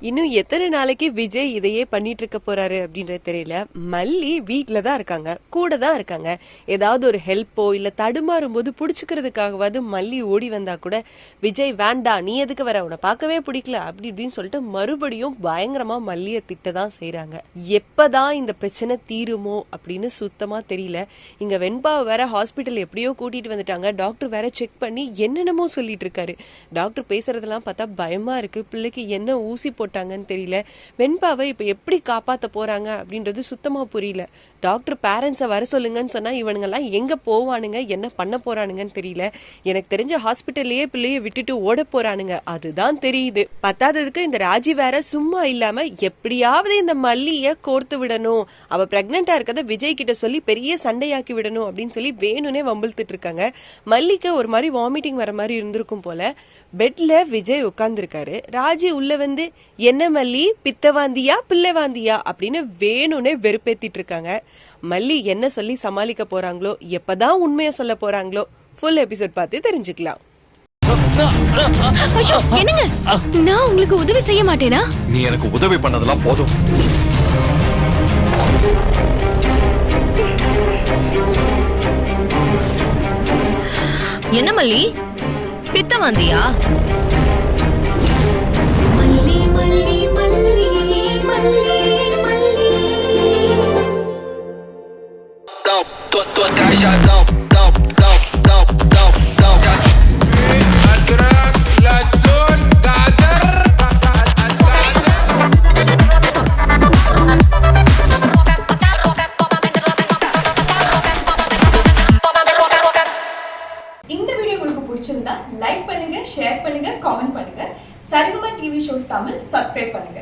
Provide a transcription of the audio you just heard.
இன்னும் எத்தனை நாளைக்கு விஜய் இதையே பண்ணிட்டு இருக்க போறாரு அப்படின்றது தெரியல. மல்லி வீட்டுல தான் இருக்காங்க, கூட தான் இருக்காங்க. ஏதாவது ஒரு ஹெல்ப்போ இல்ல தடுமாறும் போது புடிச்சுக்கிறதுக்காகவாது மல்லி ஓடி வந்தா கூட விஜய் வேண்டாம், நீ எதுக்கு வர, உன்னை பார்க்கவே பிடிக்கல அப்படி இப்படின்னு சொல்லிட்டு மறுபடியும் பயங்கரமா மல்லிய திட்டதான் செய்யறாங்க. எப்பதான் இந்த பிரச்சனை தீருமோ அப்படின்னு சுத்தமா தெரியல. இங்க வெண்பாவை வேற ஹாஸ்பிட்டல் எப்படியோ கூட்டிட்டு வந்துட்டாங்க. டாக்டர் வேற செக் பண்ணி என்னென்னமோ சொல்லிட்டு இருக்காரு. டாக்டர் பேசுறதெல்லாம் பார்த்தா பயமா இருக்கு. பிள்ளைக்கு என்ன ஊசி போட்டாங்கன்னு தெரியல. வெண்பாவை இப்ப எப்படி காப்பாத்த போறாங்க அப்படின்றது சுத்தமா புரியல. டாக்டர் பேரண்ட்ஸை வர சொல்லுங்கன்னு சொன்னா இவனுங்கெல்லாம் எங்க போவானுங்க, என்ன பண்ண போறானுங்கன்னு தெரியல. எனக்கு தெரிஞ்ச ஹாஸ்பிட்டல்லையே பிள்ளைய விட்டுட்டு ஓட போறானுங்க, அதுதான் தெரியுது. பத்தாததுக்கு இந்த ராஜி வேற சும்மா இல்லாம எப்படியாவது இந்த மல்லிய கோர்த்து விடணும், அவ பிரெக்னெண்டா இருக்கத விஜய் கிட்ட சொல்லி பெரிய சண்டையாக்கி விடணும் அப்படின்னு சொல்லி வேணும்னே வம்பிழுத்துட்டு இருக்காங்க. மல்லிக்கு ஒரு மாதிரி வாமிட்டிங் வர மாதிரி இருந்திருக்கும் போல. பெட்ல விஜய் உட்கார்ந்துருக்காரு. ராஜி உள்ள வந்து என்ன மல்லி, பித்தவாந்தியா பிள்ளைவாந்தியா அப்படின்னு வேணும்னே வெறுப்பேத்திட்டு இருக்காங்க. மல்லி என்ன சொல்லி சமாளிக்க போறாங்களோ, எப்பதான் உண்மையை சொல்ல போறாங்களோ, ஃபுல் எபிசோட் பார்த்து தெரிஞ்சுக்கலாம். என்னங்க, நான் உங்களுக்கு உதவி செய்ய மாட்டேனா? நீ எனக்கு உதவி பண்ணதெல்லாம் போதும். என்ன மல்லி, பித்தவாந்தியா? இந்த வீடியோ உங்களுக்கு பிடிச்சிருந்தா லைக் பண்ணுங்க, ஷேர் பண்ணுங்க, காமெண்ட் பண்ணுங்க. Saregama TV shows Tamil subscribe பண்ணுங்க.